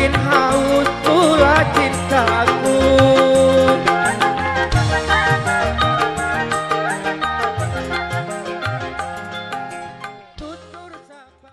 makin haus pula cintaku. Tutur sapa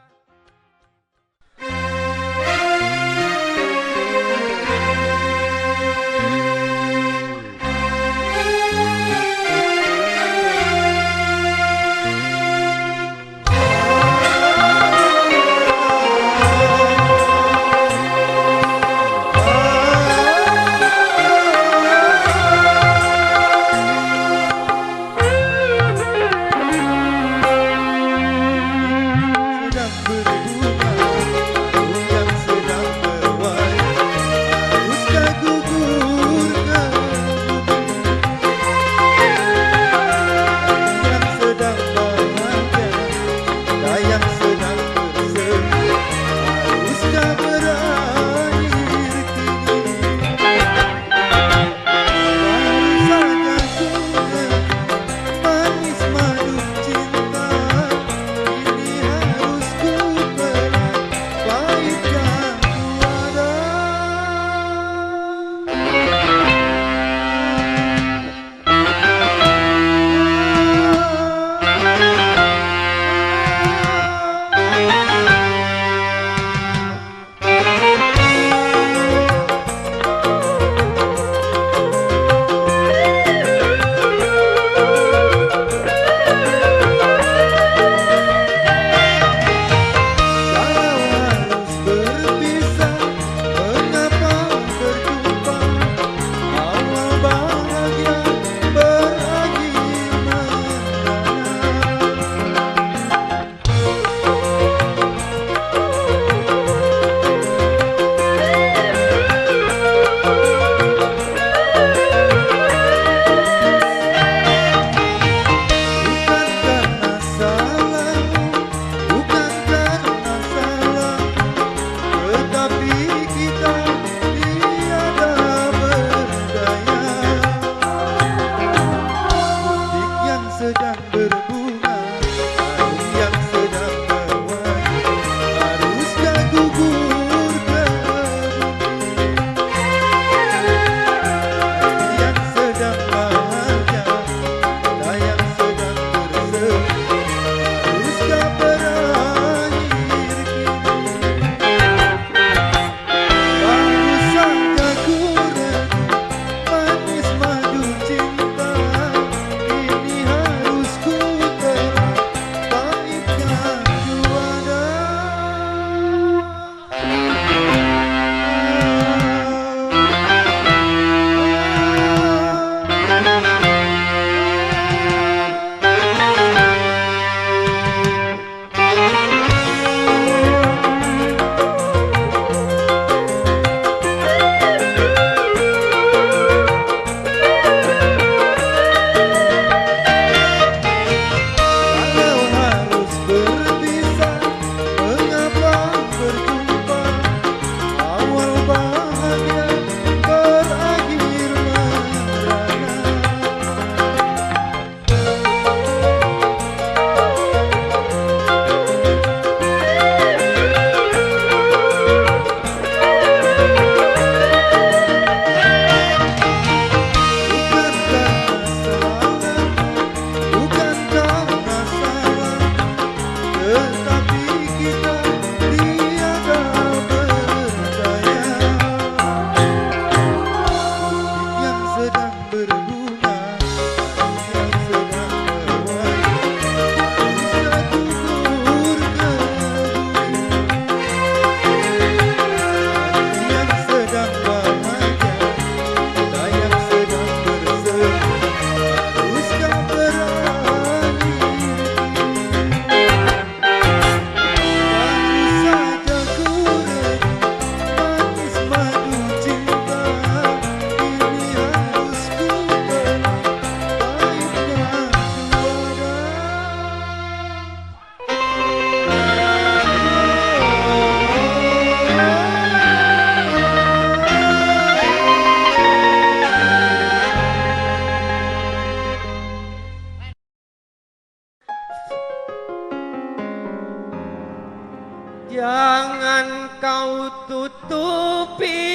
tutupi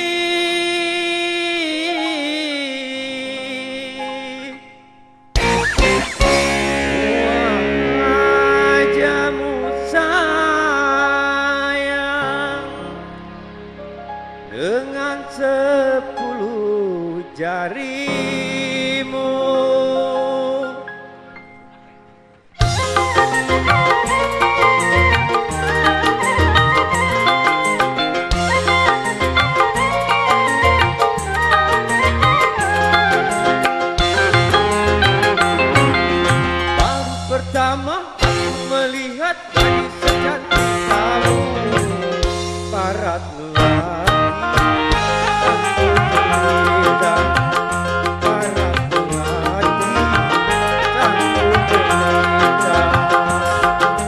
wajahmu sayang dengan 10 jarimu. Pertama aku melihat gadis secantik kamu, barat melati, barat melati, aku bercinta.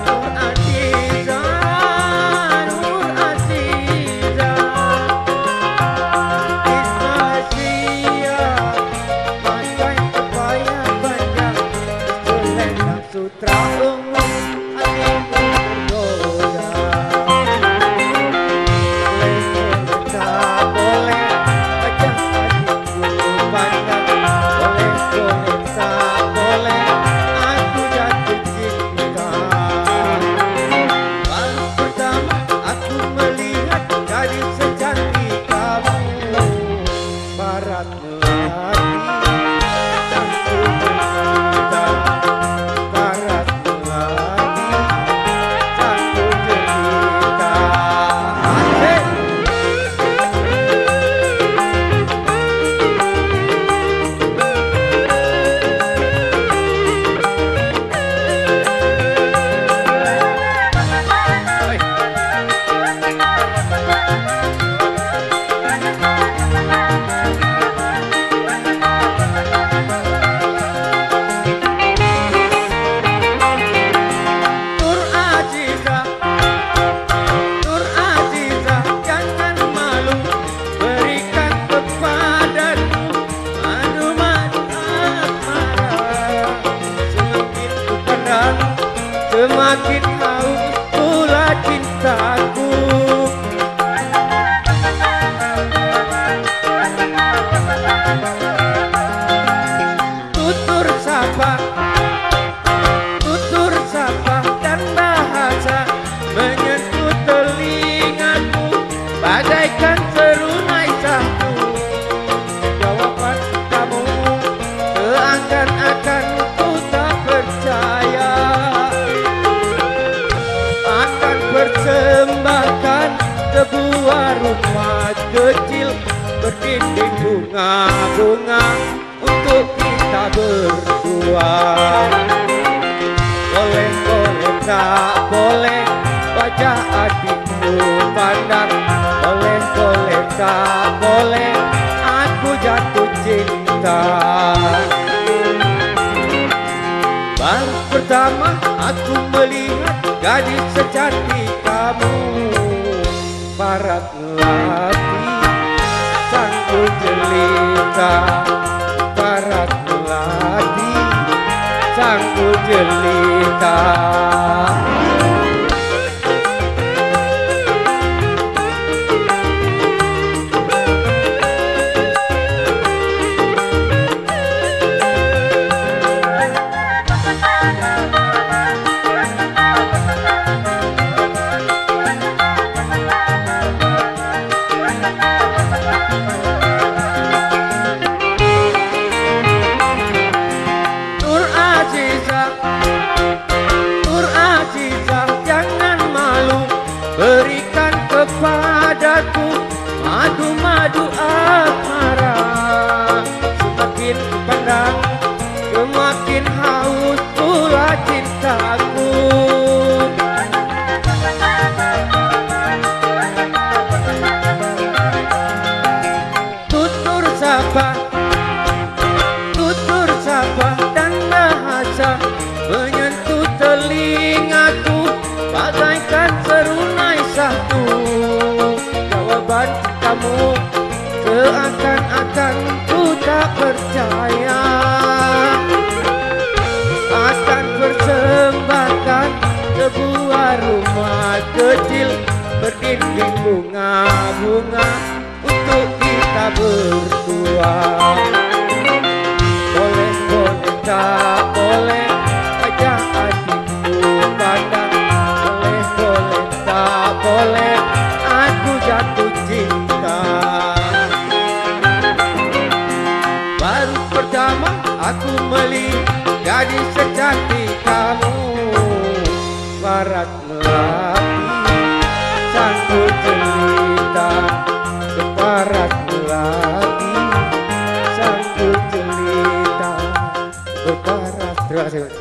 Nur Aziza, Nur Aziza, Ismaisia, pakai kebaya panjang, selendang sutra ungu, hatiku tergoda. Boleh tak boleh aku jatuh cinta. Baru pertama aku melihat gadis secantik kamu, barat melati, aku bercinta. Barat melati, aku bercinta. Asik. Nur Aziza, Nur Aziza, jangan malu, berikan kepadaku madu-madu asmara. Semakin ku pandang, semakin haus pula cintaku. Tutur sapa, tutur sapa dan bahasa menyentuh telingaku bagaikan serunai satu. Jawaban kamu seakan-akan ku tak percaya, akan persembahkan sebuah rumah kecil berdinding bunga-bunga untuk kita berdua. Boleh, boleh, tak boleh wajah adikku pandang. Boleh, boleh, tak boleh aku jatuh cinta. Baru pertama aku melihat gadis secantik kamu, barat melati, sangku jelita. Barat melati, sangku jelita. Nur Aziza, Nur Aziza, jangan malu, berikan kepadaku madu-madu asmara. Semakin pandang, semakin haus pula cintaku. Tutur sapa, tutur sapa dan bahasa menyentuh telingaku bagaikan serunai satu. Jawaban kamu seakan-akan ku tak percaya, akan persembahkan sebuah rumah kecil berdinding bunga-bunga untuk kita berdua. Boleh, boleh, tak boleh wajah hatiku pandang. Boleh, boleh, tak boleh aku jatuh cinta. Baru pertama aku melihat gadis secantik kamu, barat melati sangkut jelita, barat melati sangkut jelita, berparas. Terima kasih.